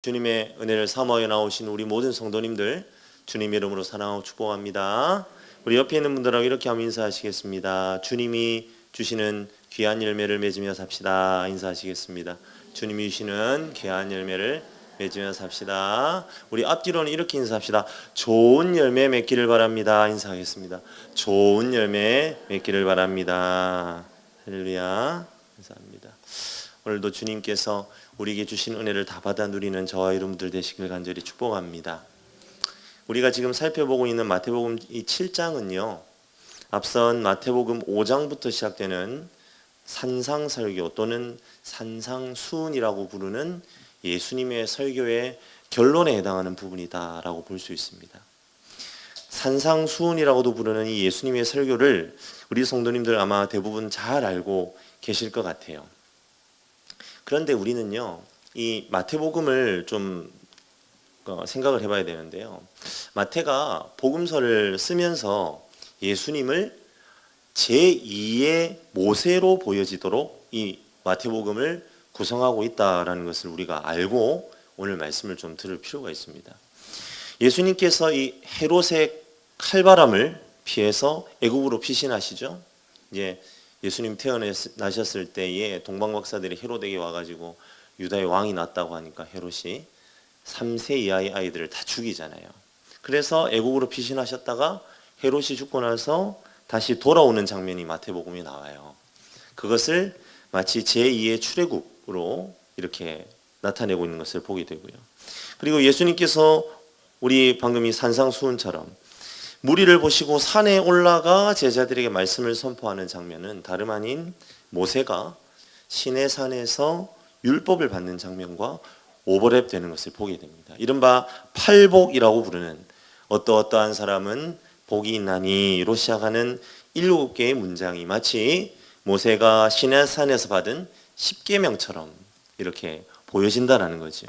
주님의 은혜를 사모하여 나오신 우리 모든 성도님들 주님 이름으로 사랑하고 축복합니다. 우리 옆에 있는 분들하고 이렇게 한번 인사하시겠습니다. 주님이 주시는 귀한 열매를 맺으며 삽시다. 인사하시겠습니다. 주님이 주시는 귀한 열매를 맺으며 삽시다. 우리 앞뒤로는 이렇게 인사합시다. 좋은 열매 맺기를 바랍니다. 인사하겠습니다. 좋은 열매 맺기를 바랍니다. 할렐루야. 감사합니다. 오늘도 주님께서 우리에게 주신 은혜를 다 받아 누리는 저와 여러분들 되시길 간절히 축복합니다. 우리가 지금 살펴보고 있는 마태복음 이 7장은요. 앞선 마태복음 5장부터 시작되는 산상설교 또는 산상수훈이라고 부르는 예수님의 설교의 결론에 해당하는 부분이다라고 볼 수 있습니다. 산상수훈이라고도 부르는 이 예수님의 설교를 우리 성도님들 아마 대부분 잘 알고 계실 것 같아요. 그런데 우리는요, 이 마태복음을 좀 생각을 해봐야 되는데요. 마태가 복음서를 쓰면서 예수님을 제2의 모세로 보여지도록 이 마태복음을 구성하고 있다는 것을 우리가 알고 오늘 말씀을 좀 들을 필요가 있습니다. 예수님께서 이 헤롯의 칼바람을 피해서 애국으로 피신하시죠. 이제 예수님 태어나셨을 때에 동방박사들이 헤롯에게 와가지고 유다의 왕이 났다고 하니까 헤롯이 3세 이하의 아이들을 다 죽이잖아요. 그래서 애국으로 피신하셨다가 헤롯이 죽고 나서 다시 돌아오는 장면이 마태복음에 나와요. 그것을 마치 제2의 출애굽으로 이렇게 나타내고 있는 것을 보게 되고요. 그리고 예수님께서 우리 방금 이 산상수훈처럼 무리를 보시고 산에 올라가 제자들에게 말씀을 선포하는 장면은 다름 아닌 모세가 시내산에서 율법을 받는 장면과 오버랩되는 것을 보게 됩니다. 이른바 팔복이라고 부르는 어떠어떠한 사람은 복이 있나니로 시작하는 7개의 문장이 마치 모세가 시내산에서 받은 10계명처럼 이렇게 보여진다라는 거죠.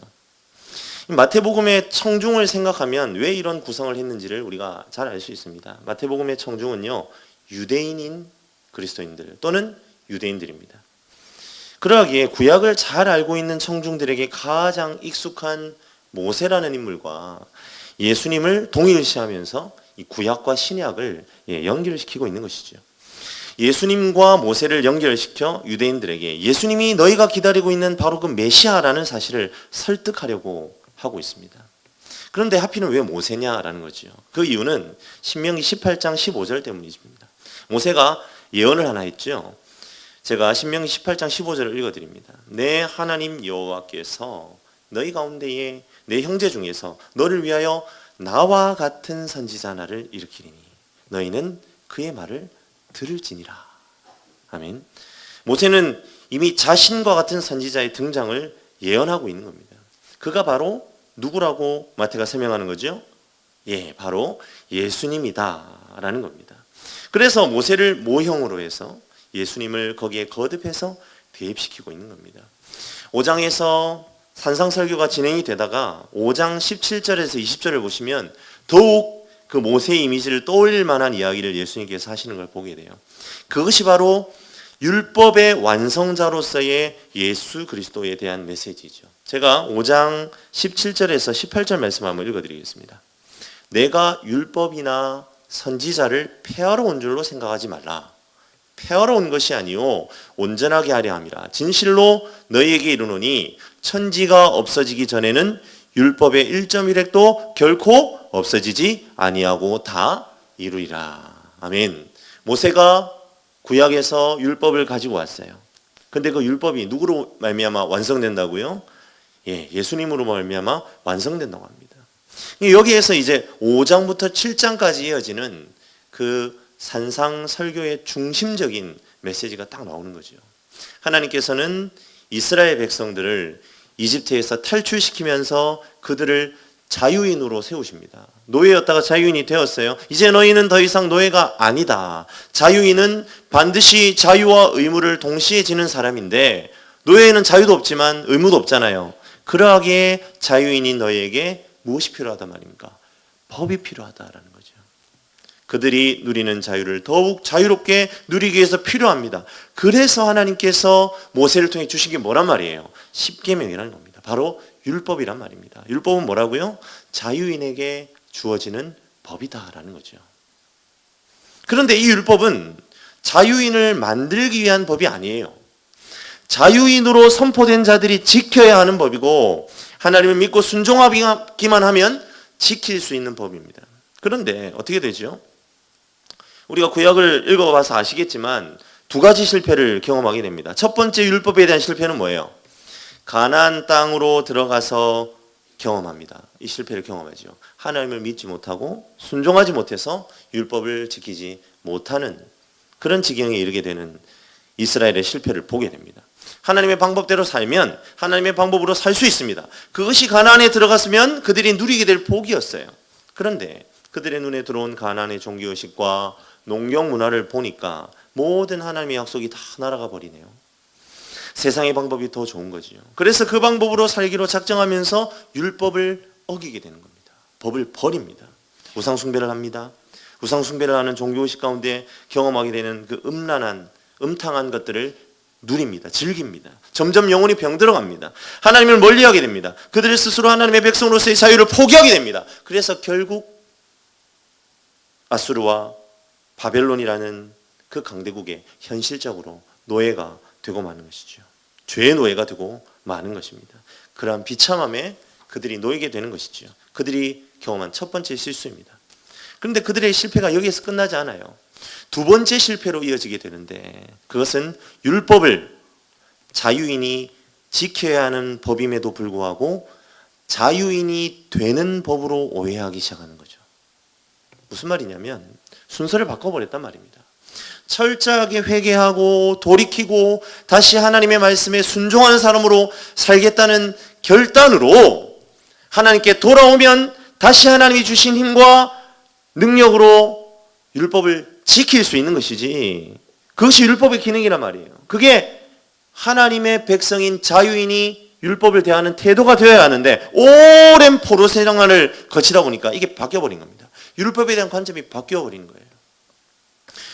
마태복음의 청중을 생각하면 왜 이런 구성을 했는지를 우리가 잘 알 수 있습니다. 마태복음의 청중은요, 유대인인 그리스도인들 또는 유대인들입니다. 그러기에 구약을 잘 알고 있는 청중들에게 가장 익숙한 모세라는 인물과 예수님을 동일시하면서 이 구약과 신약을 연결시키고 있는 것이죠. 예수님과 모세를 연결시켜 유대인들에게 예수님이 너희가 기다리고 있는 바로 그 메시아라는 사실을 설득하려고 하고 있습니다. 그런데 하필은 왜 모세냐라는 거죠. 그 이유는 신명기 18장 15절 때문입니다. 모세가 예언을 하나 했죠. 제가 신명기 18장 15절을 읽어드립니다. 내 하나님 여호와께서 너희 가운데에 내 형제 중에서 너를 위하여 나와 같은 선지자 하나를 일으키리니 너희는 그의 말을 들을지니라. 아멘. 모세는 이미 자신과 같은 선지자의 등장을 예언하고 있는 겁니다. 그가 바로 누구라고 마태가 설명하는 거죠? 바로 예수님이다라는 겁니다. 그래서 모세를 모형으로 해서 예수님을 거기에 거듭해서 대입시키고 있는 겁니다. 5장에서 산상설교가 진행이 되다가 5장 17절에서 20절을 보시면 더욱 그 모세의 이미지를 떠올릴 만한 이야기를 예수님께서 하시는 걸 보게 돼요. 그것이 바로 율법의 완성자로서의 예수 그리스도에 대한 메시지죠. 제가 5장 17절에서 18절 말씀 한번 읽어드리겠습니다. 내가 율법이나 선지자를 폐하러 온 줄로 생각하지 말라. 폐하러 온 것이 아니요 온전하게 하려 함이라. 진실로 너희에게 이르노니 천지가 없어지기 전에는 율법의 1.1획도 결코 없어지지 아니하고 다 이루리라. 아멘. 모세가 구약에서 율법을 가지고 왔어요. 근데 그 율법이 누구로 말미암아 완성된다고요? 예수님으로 말미암아 완성된다고 합니다. 여기에서 이제 5장부터 7장까지 이어지는 그 산상설교의 중심적인 메시지가 딱 나오는 거죠. 하나님께서는 이스라엘 백성들을 이집트에서 탈출시키면서 그들을 자유인으로 세우십니다. 노예였다가 자유인이 되었어요. 이제 너희는 더 이상 노예가 아니다. 자유인은 반드시 자유와 의무를 동시에 지는 사람인데 노예에는 자유도 없지만 의무도 없잖아요. 그러하기에 자유인인 너희에게 무엇이 필요하단 말입니까? 법이 필요하다라는 거죠. 그들이 누리는 자유를 더욱 자유롭게 누리기 위해서 필요합니다. 그래서 하나님께서 모세를 통해 주신 게 뭐란 말이에요? 십계명이라는 겁니다. 바로 율법이란 말입니다. 율법은 뭐라고요? 자유인에게 주어지는 법이다라는 거죠. 그런데 이 율법은 자유인을 만들기 위한 법이 아니에요. 자유인으로 선포된 자들이 지켜야 하는 법이고 하나님을 믿고 순종하기만 하면 지킬 수 있는 법입니다. 그런데 어떻게 되죠? 우리가 구약을 읽어봐서 아시겠지만 두 가지 실패를 경험하게 됩니다. 첫 번째 율법에 대한 실패는 뭐예요? 가나안 땅으로 들어가서 경험합니다. 이 실패를 경험하죠. 하나님을 믿지 못하고 순종하지 못해서 율법을 지키지 못하는 그런 지경에 이르게 되는 이스라엘의 실패를 보게 됩니다. 하나님의 방법대로 살면 하나님의 방법으로 살 수 있습니다. 그것이 가나안에 들어갔으면 그들이 누리게 될 복이었어요. 그런데 그들의 눈에 들어온 가나안의 종교의식과 농경 문화를 보니까 모든 하나님의 약속이 다 날아가 버리네요. 세상의 방법이 더 좋은 거지요. 그래서 그 방법으로 살기로 작정하면서 율법을 어기게 되는 겁니다. 법을 버립니다. 우상 숭배를 합니다. 우상 숭배를 하는 종교의식 가운데 경험하게 되는 그 음란한, 음탕한 것들을 누립니다. 즐깁니다. 점점 영혼이 병들어갑니다. 하나님을 멀리하게 됩니다. 그들 스스로 하나님의 백성으로서의 자유를 포기하게 됩니다. 그래서 결국 아수르와 바벨론이라는 그 강대국의 현실적으로 노예가 되고 마는 것이죠. 죄의 노예가 되고 마는 것입니다. 그러한 비참함에 그들이 놓이게 되는 것이죠. 그들이 경험한 첫 번째 실수입니다. 그런데 그들의 실패가 여기에서 끝나지 않아요. 두 번째 실패로 이어지게 되는데 그것은 율법을 자유인이 지켜야 하는 법임에도 불구하고 자유인이 되는 법으로 오해하기 시작하는 거죠. 무슨 말이냐면 순서를 바꿔버렸단 말입니다. 철저하게 회개하고 돌이키고 다시 하나님의 말씀에 순종하는 사람으로 살겠다는 결단으로 하나님께 돌아오면 다시 하나님이 주신 힘과 능력으로 율법을 지킬 수 있는 것이지 그것이 율법의 기능이란 말이에요. 그게 하나님의 백성인 자유인이 율법을 대하는 태도가 되어야 하는데 오랜 포로 생활을 거치다 보니까 이게 바뀌어버린 겁니다. 율법에 대한 관점이 바뀌어버린 거예요.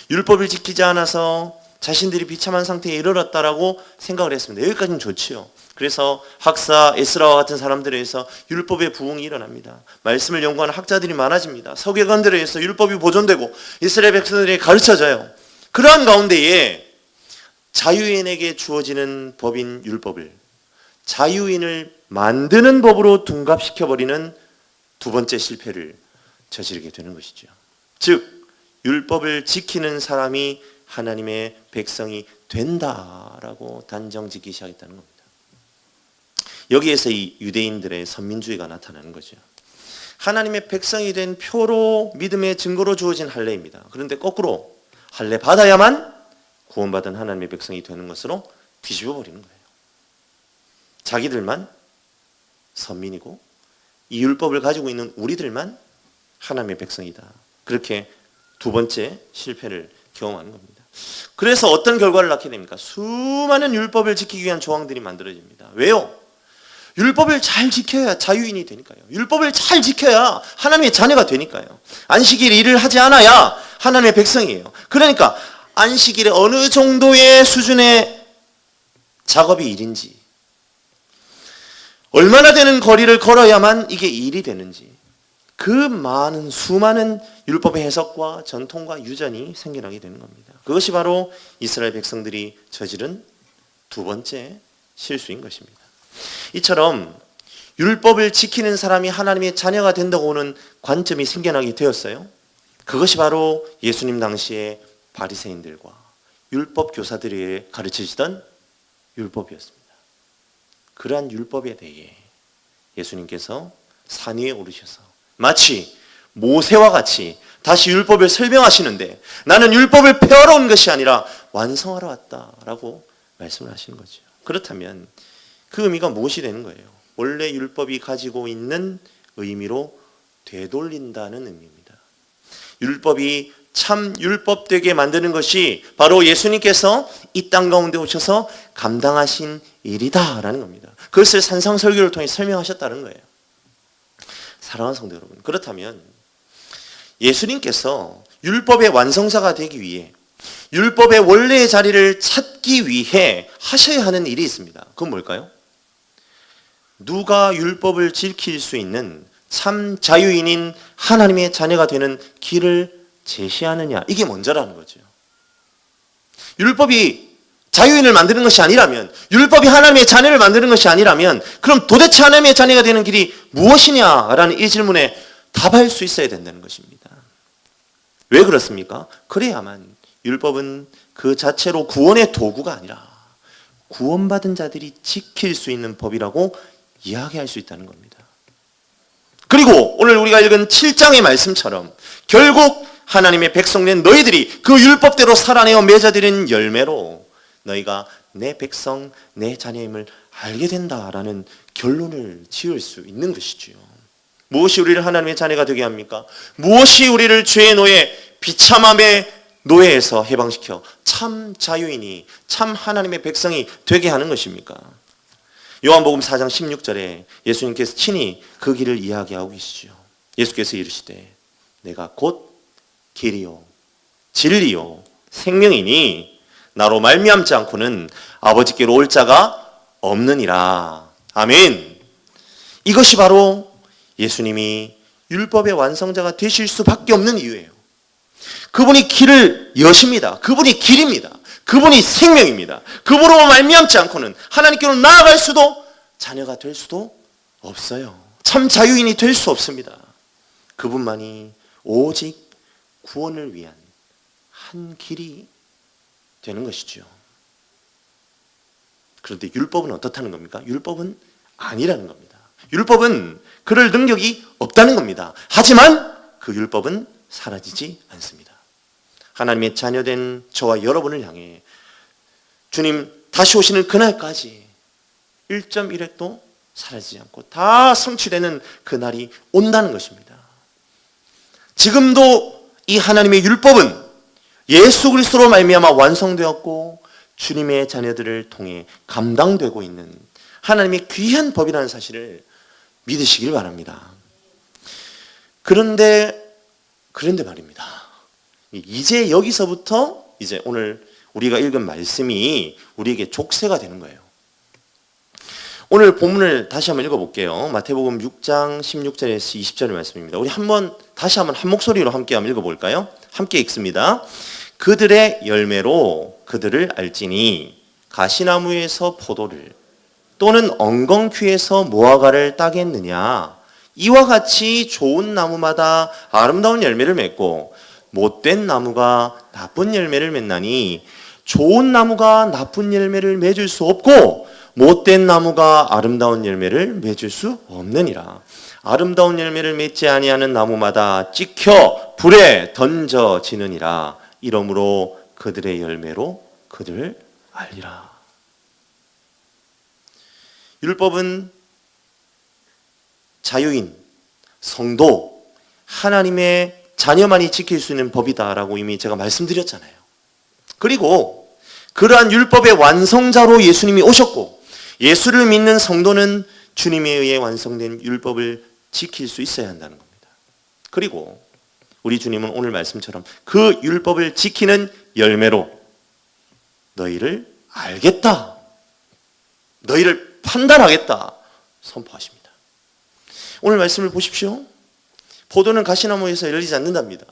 율법을 지키지 않아서 자신들이 비참한 상태에 이르렀다라고 생각을 했습니다. 여기까지는 좋지요. 그래서 학사 에스라와 같은 사람들에 의해서 율법의 부흥이 일어납니다. 말씀을 연구하는 학자들이 많아집니다. 서기관들에 의해서 율법이 보존되고 이스라엘 백성들에게 가르쳐져요. 그러한 가운데에 자유인에게 주어지는 법인 율법을 자유인을 만드는 법으로 둔갑시켜버리는 두 번째 실패를 저지르게 되는 것이죠. 즉 율법을 지키는 사람이 하나님의 백성이 된다라고 단정짓기 시작했다는 겁니다. 여기에서 이 유대인들의 선민주의가 나타나는 거죠. 하나님의 백성이 된 표로 믿음의 증거로 주어진 할례입니다. 그런데 거꾸로 할례 받아야만 구원받은 하나님의 백성이 되는 것으로 뒤집어 버리는 거예요. 자기들만 선민이고 이 율법을 가지고 있는 우리들만 하나님의 백성이다. 그렇게 두 번째 실패를 경험하는 겁니다. 그래서 어떤 결과를 낳게 됩니까? 수많은 율법을 지키기 위한 조항들이 만들어집니다. 왜요? 율법을 잘 지켜야 자유인이 되니까요. 율법을 잘 지켜야 하나님의 자녀가 되니까요. 안식일에 일을 하지 않아야 하나님의 백성이에요. 그러니까 안식일에 어느 정도의 수준의 작업이 일인지, 얼마나 되는 거리를 걸어야만 이게 일이 되는지, 그 많은 수많은 율법의 해석과 전통과 유전이 생겨나게 되는 겁니다. 그것이 바로 이스라엘 백성들이 저지른 두 번째 실수인 것입니다. 이처럼 율법을 지키는 사람이 하나님의 자녀가 된다고 하는 관점이 생겨나게 되었어요. 그것이 바로 예수님 당시의 바리새인들과 율법 교사들이 가르치시던 율법이었습니다. 그러한 율법에 대해 예수님께서 산 위에 오르셔서 마치 모세와 같이 다시 율법을 설명하시는데 나는 율법을 폐하러 온 것이 아니라 완성하러 왔다라고 말씀을 하시는 거죠. 그렇다면 그 의미가 무엇이 되는 거예요? 원래 율법이 가지고 있는 의미로 되돌린다는 의미입니다. 율법이 참 율법되게 만드는 것이 바로 예수님께서 이 땅 가운데 오셔서 감당하신 일이다라는 겁니다. 그것을 산상설교를 통해 설명하셨다는 거예요. 사랑하는 성도 여러분, 그렇다면 예수님께서 율법의 완성자가 되기 위해 율법의 원래의 자리를 찾기 위해 하셔야 하는 일이 있습니다. 그건 뭘까요? 누가 율법을 지킬 수 있는 참 자유인인 하나님의 자녀가 되는 길을 제시하느냐, 이게 먼저라는 거죠. 율법이 자유인을 만드는 것이 아니라면, 율법이 하나님의 자녀를 만드는 것이 아니라면, 그럼 도대체 하나님의 자녀가 되는 길이 무엇이냐라는 이 질문에 답할 수 있어야 된다는 것입니다. 왜 그렇습니까? 그래야만 율법은 그 자체로 구원의 도구가 아니라 구원받은 자들이 지킬 수 있는 법이라고 이야기할 수 있다는 겁니다. 그리고 오늘 우리가 읽은 7장의 말씀처럼 결국 하나님의 백성된 너희들이 그 율법대로 살아내어 맺어들인 열매로 너희가 내 백성, 내 자녀임을 알게 된다라는 결론을 지을 수 있는 것이지요. 무엇이 우리를 하나님의 자녀가 되게 합니까? 무엇이 우리를 죄의 노예, 비참함의 노예에서 해방시켜 참 자유인이, 참 하나님의 백성이 되게 하는 것입니까? 요한복음 4장 16절에 예수님께서 친히 그 길을 이야기하고 계시죠. 예수께서 이르시되 내가 곧 길이요 진리요 생명이니 나로 말미암지 않고는 아버지께로 올 자가 없느니라. 아멘. 이것이 바로 예수님이 율법의 완성자가 되실 수밖에 없는 이유예요. 그분이 길을 여십니다. 그분이 길입니다. 그분이 생명입니다. 그분으로 말미암지 않고는 하나님께로 나아갈 수도 자녀가 될 수도 없어요. 참 자유인이 될 수 없습니다. 그분만이 오직 구원을 위한 한 길이 되는 것이죠. 그런데 율법은 어떻다는 겁니까? 율법은 아니라는 겁니다. 율법은 그럴 능력이 없다는 겁니다. 하지만 그 율법은 사라지지 않습니다. 하나님의 자녀된 저와 여러분을 향해 주님 다시 오시는 그날까지 1.1획도 사라지지 않고 다 성취되는 그날이 온다는 것입니다. 지금도 이 하나님의 율법은 예수 그리스도로 말미암아 완성되었고 주님의 자녀들을 통해 감당되고 있는 하나님의 귀한 법이라는 사실을 믿으시길 바랍니다. 그런데 말입니다. 이제 여기서부터 이제 오늘 우리가 읽은 말씀이 우리에게 족쇄가 되는 거예요. 오늘 본문을 다시 한번 읽어볼게요. 마태복음 6장 16절에서 20절의 말씀입니다. 우리 다시 한번 한 목소리로 함께 한번 읽어볼까요? 함께 읽습니다. 그들의 열매로 그들을 알지니 가시나무에서 포도를 또는 엉겅퀴에서 무화과를 따겠느냐. 이와 같이 좋은 나무마다 아름다운 열매를 맺고 못된 나무가 나쁜 열매를 맺나니 좋은 나무가 나쁜 열매를 맺을 수 없고 못된 나무가 아름다운 열매를 맺을 수 없느니라. 아름다운 열매를 맺지 아니하는 나무마다 찍혀 불에 던져지느니라. 이러므로 그들의 열매로 그들을 알리라. 율법은 자유인, 성도, 하나님의 자녀만이 지킬 수 있는 법이다라고 이미 제가 말씀드렸잖아요. 그리고 그러한 율법의 완성자로 예수님이 오셨고 예수를 믿는 성도는 주님에 의해 완성된 율법을 지킬 수 있어야 한다는 겁니다. 그리고 우리 주님은 오늘 말씀처럼 그 율법을 지키는 열매로 너희를 알겠다, 너희를 판단하겠다 선포하십니다. 오늘 말씀을 보십시오. 포도는 가시나무에서 열리지 않는답니다.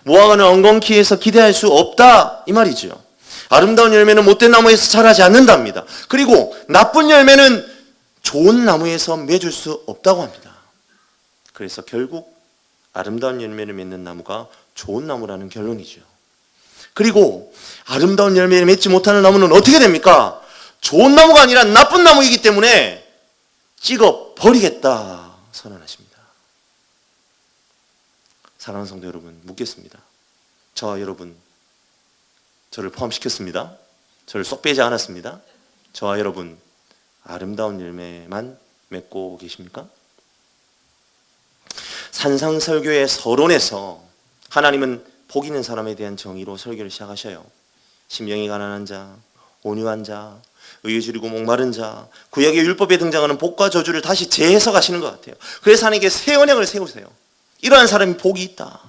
무화과는 엉겅퀴에서 기대할 수 없다 이 말이죠. 아름다운 열매는 못된 나무에서 자라지 않는답니다. 그리고 나쁜 열매는 좋은 나무에서 맺을 수 없다고 합니다. 그래서 결국 아름다운 열매를 맺는 나무가 좋은 나무라는 결론이죠. 그리고 아름다운 열매를 맺지 못하는 나무는 어떻게 됩니까? 좋은 나무가 아니라 나쁜 나무이기 때문에 찍어 버리겠다 선언하십니다. 사랑하는 성도 여러분, 묻겠습니다. 저와 여러분, 저를 포함시켰습니다. 저를 쏙 빼지 않았습니다. 저와 여러분 아름다운 열매만 맺고 계십니까? 산상설교의 서론에서 하나님은 복 있는 사람에 대한 정의로 설교를 시작하셔요. 심령이 가난한 자, 온유한 자, 의에 주리고 목마른 자, 구약의 율법에 등장하는 복과 저주를 다시 재해석하시는 것 같아요. 그래서 하나님께 새 언약을 세우세요. 이러한 사람이 복이 있다.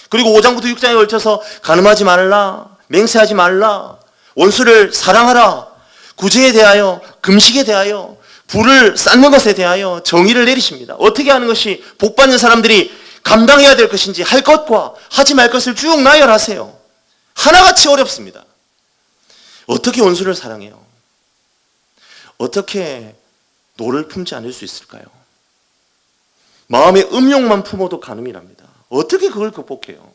그리고 5장부터 6장에 걸쳐서 간음하지 말라, 맹세하지 말라, 원수를 사랑하라, 구제에 대하여, 금식에 대하여, 불을 쌓는 것에 대하여 정의를 내리십니다. 어떻게 하는 것이 복받는 사람들이 감당해야 될 것인지 할 것과 하지 말 것을 쭉 나열하세요. 하나같이 어렵습니다. 어떻게 원수를 사랑해요? 어떻게 노를 품지 않을 수 있을까요? 마음의 음욕만 품어도 간음이랍니다. 어떻게 그걸 극복해요?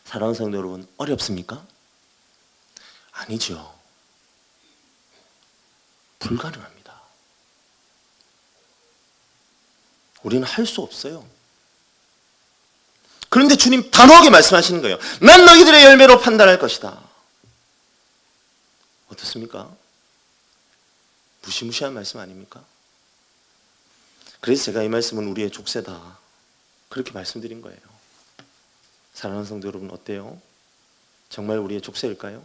사랑하는 성도 여러분, 어렵습니까? 아니죠. 불가능합니다. 우리는 할 수 없어요. 그런데 주님 단호하게 말씀하시는 거예요. 난 너희들의 열매로 판단할 것이다. 어떻습니까? 무시무시한 말씀 아닙니까? 그래서 제가 이 말씀은 우리의 족쇄다, 그렇게 말씀드린 거예요. 사랑하는 성도 여러분, 어때요? 정말 우리의 족쇄일까요?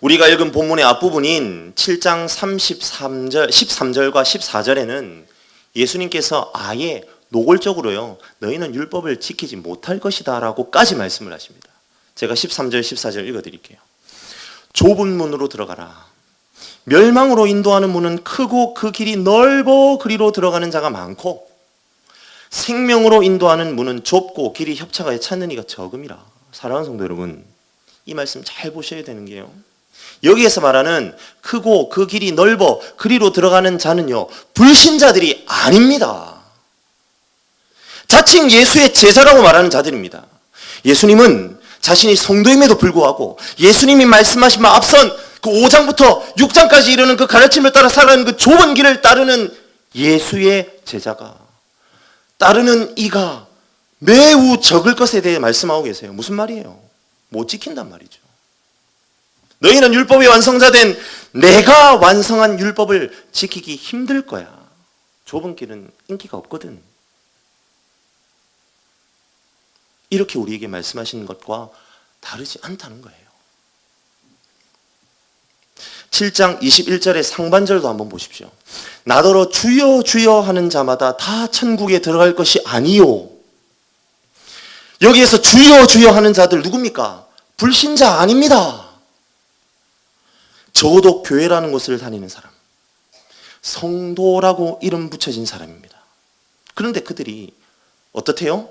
우리가 읽은 본문의 앞부분인 7장 13절과 14절에는 예수님께서 아예 노골적으로요, 너희는 율법을 지키지 못할 것이다 라고까지 말씀을 하십니다. 제가 13절 14절 읽어드릴게요. 좁은 문으로 들어가라. 멸망으로 인도하는 문은 크고 그 길이 넓어 그리로 들어가는 자가 많고, 생명으로 인도하는 문은 좁고 길이 협착하여 찾는 이가 적음이라. 사랑하는 성도 여러분, 이 말씀 잘 보셔야 되는 게요, 여기에서 말하는 크고 그 길이 넓어 그리로 들어가는 자는요, 불신자들이 아닙니다. 자칭 예수의 제자라고 말하는 자들입니다. 예수님은 자신이 성도임에도 불구하고 예수님이 말씀하신 바 앞선 그 5장부터 6장까지 이르는 그 가르침을 따라 살아가는 그 좁은 길을 따르는 예수의 제자가, 따르는 이가 매우 적을 것에 대해 말씀하고 계세요. 무슨 말이에요? 못 지킨단 말이죠. 너희는 율법의 완성자된 내가 완성한 율법을 지키기 힘들 거야. 좁은 길은 인기가 없거든. 이렇게 우리에게 말씀하시는 것과 다르지 않다는 거예요. 7장 21절의 상반절도 한번 보십시오. 나더러 주여 주여 하는 자마다 다 천국에 들어갈 것이 아니요. 여기에서 주여 주여 하는 자들 누굽니까? 불신자 아닙니다. 적어도 교회라는 곳을 다니는 사람, 성도라고 이름 붙여진 사람입니다. 그런데 그들이 어떻대요?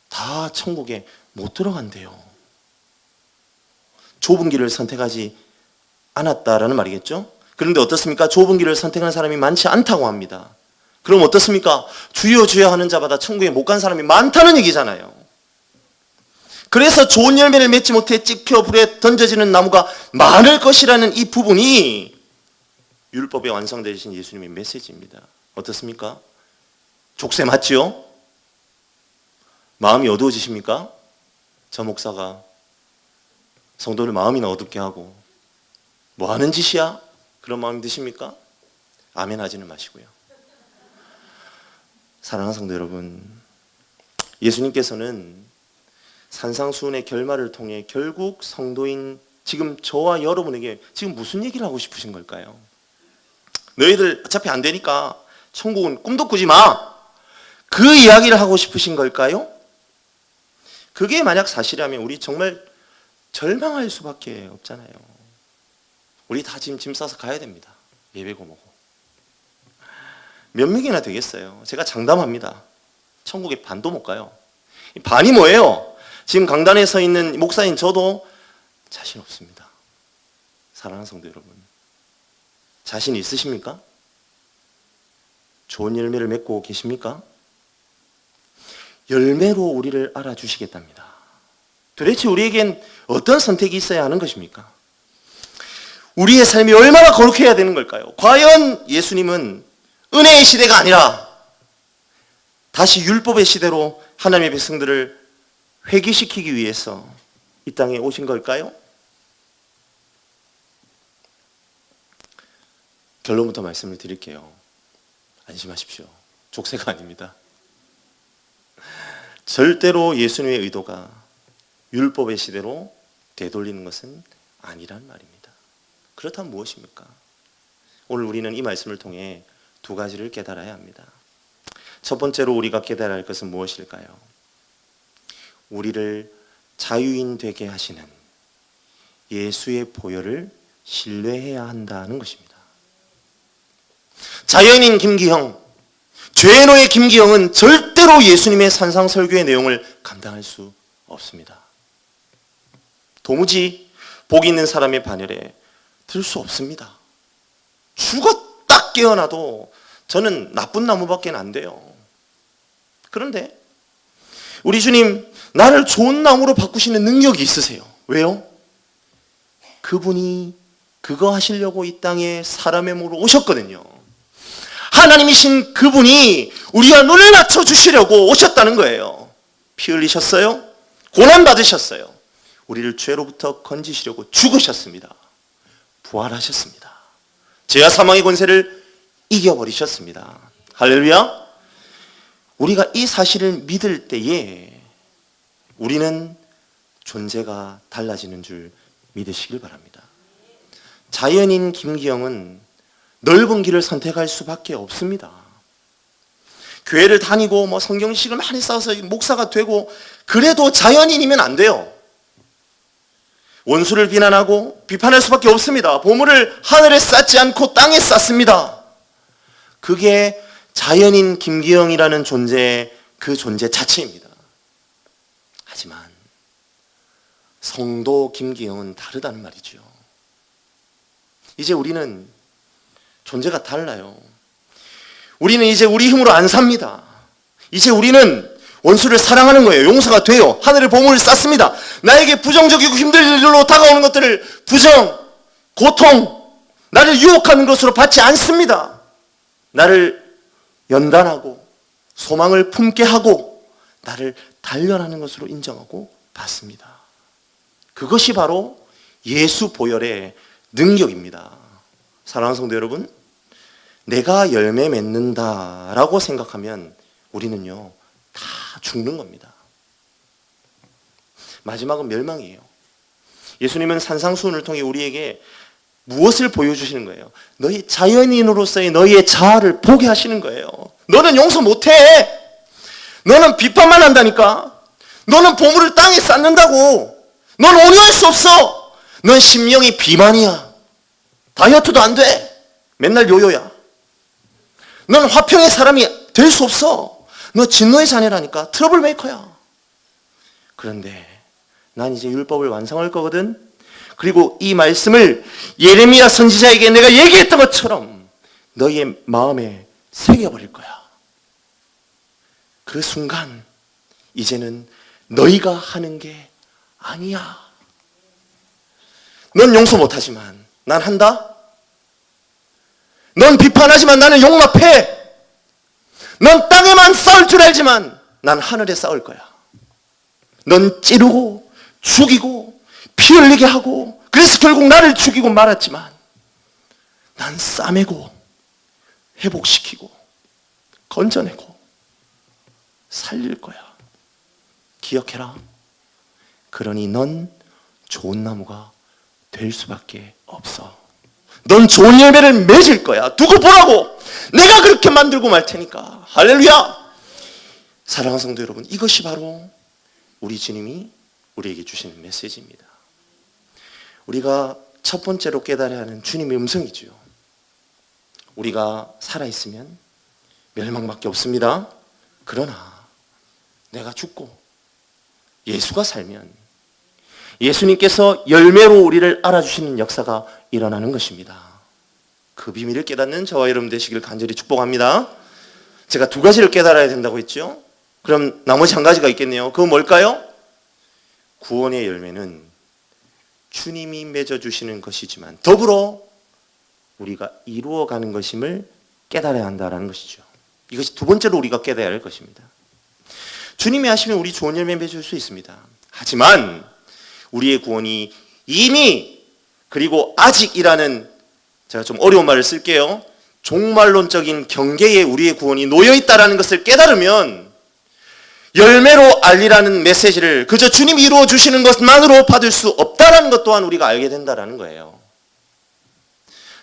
다 천국에 못 들어간대요. 좁은 길을 선택하지 않았다라는 말이겠죠? 그런데 어떻습니까? 좁은 길을 선택한 사람이 많지 않다고 합니다. 그럼 어떻습니까? 주여 주여 하는 자마다 천국에 못 간 사람이 많다는 얘기잖아요. 그래서 좋은 열매를 맺지 못해 찍혀 불에 던져지는 나무가 많을 것이라는 이 부분이 율법에 완성되신 예수님의 메시지입니다. 어떻습니까? 족쇄 맞지요? 마음이 어두워지십니까? 저 목사가 성도를 마음이나 어둡게 하고 뭐 하는 짓이야? 그런 마음이 드십니까? 아멘 하지는 마시고요. 사랑하는 성도 여러분, 예수님께서는 산상수훈의 결말을 통해 결국 성도인 지금 저와 여러분에게 지금 무슨 얘기를 하고 싶으신 걸까요? 너희들 어차피 안 되니까 천국은 꿈도 꾸지 마, 그 이야기를 하고 싶으신 걸까요? 그게 만약 사실이라면 우리 정말 절망할 수밖에 없잖아요. 우리 다 지금 짐 싸서 가야 됩니다. 예배고 뭐고. 몇 명이나 되겠어요? 제가 장담합니다. 천국에 반도 못 가요. 반이 뭐예요? 지금 강단에 서 있는 목사인 저도 자신 없습니다. 사랑하는 성도 여러분, 자신 있으십니까? 좋은 열매를 맺고 계십니까? 열매로 우리를 알아주시겠답니다. 도대체 우리에겐 어떤 선택이 있어야 하는 것입니까? 우리의 삶이 얼마나 거룩해야 되는 걸까요? 과연 예수님은 은혜의 시대가 아니라 다시 율법의 시대로 하나님의 백성들을 회귀시키기 위해서 이 땅에 오신 걸까요? 결론부터 말씀을 드릴게요. 안심하십시오. 족쇄가 아닙니다. 절대로 예수님의 의도가 율법의 시대로 되돌리는 것은 아니란 말입니다. 그렇다면 무엇입니까? 오늘 우리는 이 말씀을 통해 두 가지를 깨달아야 합니다. 첫 번째로 우리가 깨달아야 할 것은 무엇일까요? 우리를 자유인 되게 하시는 예수의 보혈을 신뢰해야 한다는 것입니다. 자연인 김기형, 죄의 노예 김기형은 절대로 예수님의 산상설교의 내용을 감당할 수 없습니다. 도무지 복 있는 사람의 반열에 들 수 없습니다. 죽었다 깨어나도 저는 나쁜 나무밖에 안 돼요. 그런데 우리 주님, 나를 좋은 나무로 바꾸시는 능력이 있으세요. 왜요? 그분이 그거 하시려고 이 땅에 사람의 몸으로 오셨거든요. 하나님이신 그분이 우리와 눈을 맞춰주시려고 오셨다는 거예요. 피 흘리셨어요. 고난 받으셨어요. 우리를 죄로부터 건지시려고 죽으셨습니다. 부활하셨습니다. 죄와 사망의 권세를 이겨버리셨습니다. 할렐루야. 우리가 이 사실을 믿을 때에 우리는 존재가 달라지는 줄 믿으시길 바랍니다. 자연인 김기영은 넓은 길을 선택할 수밖에 없습니다. 교회를 다니고 성경식을 많이 쌓아서 목사가 되고 그래도 자연인이면 안 돼요. 원수를 비난하고 비판할 수밖에 없습니다. 보물을 하늘에 쌓지 않고 땅에 쌓습니다. 그게 자연인 김기영이라는 존재, 그 존재 자체입니다. 하지만 성도 김기영은 다르다는 말이죠. 이제 우리는 존재가 달라요. 우리는 이제 우리 힘으로 안 삽니다. 이제 우리는 원수를 사랑하는 거예요. 용서가 돼요. 하늘의 보물을 쌓습니다. 나에게 부정적이고 힘든 일로 다가오는 것들을 부정, 고통, 나를 유혹하는 것으로 받지 않습니다. 나를 연단하고 소망을 품게 하고 나를 단련하는 것으로 인정하고 받습니다. 그것이 바로 예수 보혈의 능력입니다. 사랑하는 성도 여러분, 내가 열매 맺는다라고 생각하면 우리는요 다 죽는 겁니다. 마지막은 멸망이에요. 예수님은 산상수훈을 통해 우리에게 무엇을 보여주시는 거예요? 너희 자연인으로서의 너희의 자아를 보게 하시는 거예요. 너는 용서 못해. 너는 비판만 한다니까. 너는 보물을 땅에 쌓는다고. 넌 온유할 수 없어. 넌 심령이 비만이야. 다이어트도 안 돼. 맨날 요요야. 넌 화평의 사람이 될 수 없어. 너 진노의 자녀라니까. 트러블 메이커야. 그런데 난 이제 율법을 완성할 거거든. 그리고 이 말씀을 예레미야 선지자에게 내가 얘기했던 것처럼 너희의 마음에 새겨버릴 거야. 그 순간 이제는 너희가 하는 게 아니야. 넌 용서 못하지만 난 한다. 넌 비판하지만 나는 용납해. 넌 땅에만 싸울 줄 알지만 난 하늘에 싸울 거야. 넌 찌르고 죽이고 피 흘리게 하고 그래서 결국 나를 죽이고 말았지만 난 싸매고 회복시키고 건져내고 살릴 거야. 기억해라. 그러니 넌 좋은 나무가 될 수밖에 없어. 넌 좋은 열매를 맺을 거야. 두고 보라고. 내가 그렇게 만들고 말 테니까. 할렐루야. 사랑하는 성도 여러분, 이것이 바로 우리 주님이 우리에게 주시는 메시지입니다. 우리가 첫 번째로 깨달아야 하는 주님의 음성이죠. 우리가 살아있으면 멸망밖에 없습니다. 그러나 내가 죽고 예수가 살면 예수님께서 열매로 우리를 알아주시는 역사가 일어나는 것입니다. 그 비밀을 깨닫는 저와 여러분 되시길 간절히 축복합니다. 제가 두 가지를 깨달아야 된다고 했죠. 그럼 나머지 한 가지가 있겠네요. 그건 뭘까요? 구원의 열매는 주님이 맺어주시는 것이지만 더불어 우리가 이루어가는 것임을 깨달아야 한다는 것이죠. 이것이 두 번째로 우리가 깨달아야 할 것입니다. 주님이 하시면 우리 좋은 열매 맺을 수 있습니다. 하지만 우리의 구원이 이미 그리고 아직이라는, 제가 좀 어려운 말을 쓸게요. 종말론적인 경계에 우리의 구원이 놓여있다는 것을 깨달으면 열매로 알리라는 메시지를 그저 주님이 이루어 주시는 것만으로 받을 수 없다는 것 또한 우리가 알게 된다는 거예요.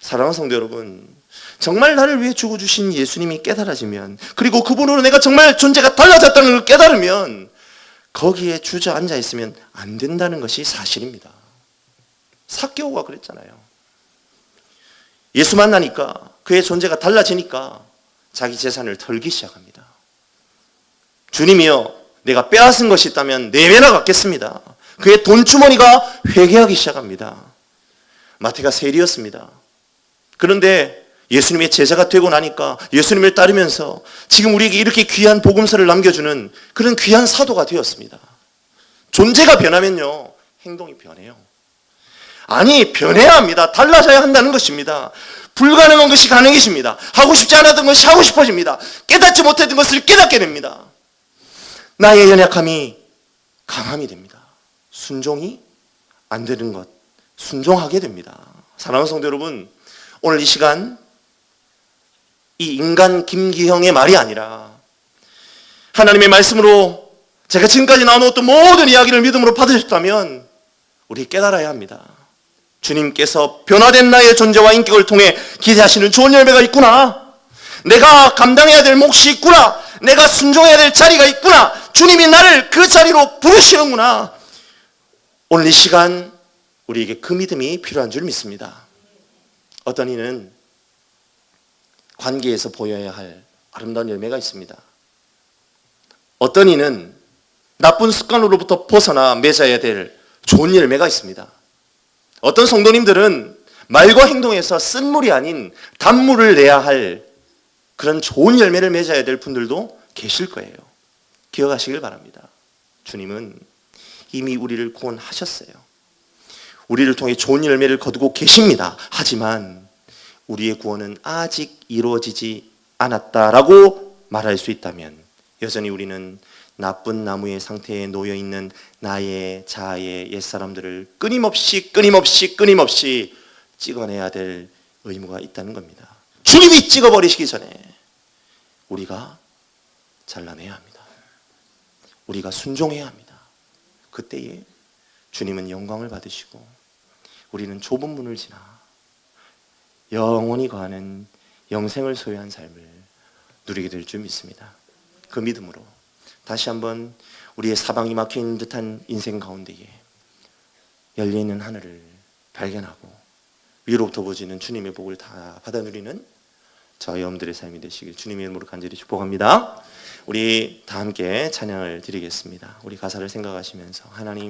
사랑하는 성도 여러분, 정말 나를 위해 죽어주신 예수님이 깨달아지면, 그리고 그분으로 내가 정말 존재가 달라졌다는 걸 깨달으면 거기에 주저앉아 있으면 안 된다는 것이 사실입니다. 삭개오가 그랬잖아요. 예수 만나니까 그의 존재가 달라지니까 자기 재산을 털기 시작합니다. 주님이여, 내가 빼앗은 것이 있다면 4배나 갚겠습니다. 그의 돈주머니가 회개하기 시작합니다. 마태가 세리였습니다. 그런데 예수님의 제자가 되고 나니까 예수님을 따르면서 지금 우리에게 이렇게 귀한 복음서를 남겨주는 그런 귀한 사도가 되었습니다. 존재가 변하면요, 행동이 변해요. 아니, 변해야 합니다. 달라져야 한다는 것입니다. 불가능한 것이 가능해집니다. 하고 싶지 않았던 것이 하고 싶어집니다. 깨닫지 못했던 것을 깨닫게 됩니다. 나의 연약함이 강함이 됩니다. 순종이 안 되는 것, 순종하게 됩니다. 사랑하는 성도 여러분, 오늘 이 시간 이 인간 김기형의 말이 아니라 하나님의 말씀으로 제가 지금까지 나누었던 모든 이야기를 믿음으로 받으셨다면 우리 깨달아야 합니다. 주님께서 변화된 나의 존재와 인격을 통해 기대하시는 좋은 열매가 있구나. 내가 감당해야 될 몫이 있구나. 내가 순종해야 될 자리가 있구나. 주님이 나를 그 자리로 부르시는구나. 오늘 이 시간 우리에게 그 믿음이 필요한 줄 믿습니다. 어떤 이는 관계에서 보여야 할 아름다운 열매가 있습니다. 어떤 이는 나쁜 습관으로부터 벗어나 맺어야 될 좋은 열매가 있습니다. 어떤 성도님들은 말과 행동에서 쓴물이 아닌 단물을 내야 할 그런 좋은 열매를 맺어야 될 분들도 계실 거예요. 기억하시길 바랍니다. 주님은 이미 우리를 구원하셨어요. 우리를 통해 좋은 열매를 거두고 계십니다. 하지만 우리의 구원은 아직 이루어지지 않았다라고 말할 수 있다면 여전히 우리는 나쁜 나무의 상태에 놓여있는 나의 자아의 옛사람들을 끊임없이 찍어내야 될 의무가 있다는 겁니다. 주님이 찍어버리시기 전에 우리가 잘라내야 합니다. 우리가 순종해야 합니다. 그때에 주님은 영광을 받으시고 우리는 좁은 문을 지나 영원히 거하는 영생을 소유한 삶을 누리게 될 줄 믿습니다. 그 믿음으로 다시 한번 우리의 사방이 막혀있는 듯한 인생 가운데에 열려있는 하늘을 발견하고 위로부터 보지는 주님의 복을 다 받아 누리는 저희 여러분들의 삶이 되시길 주님의 이름으로 간절히 축복합니다. 우리 다 함께 찬양을 드리겠습니다. 우리 가사를 생각하시면서 하나님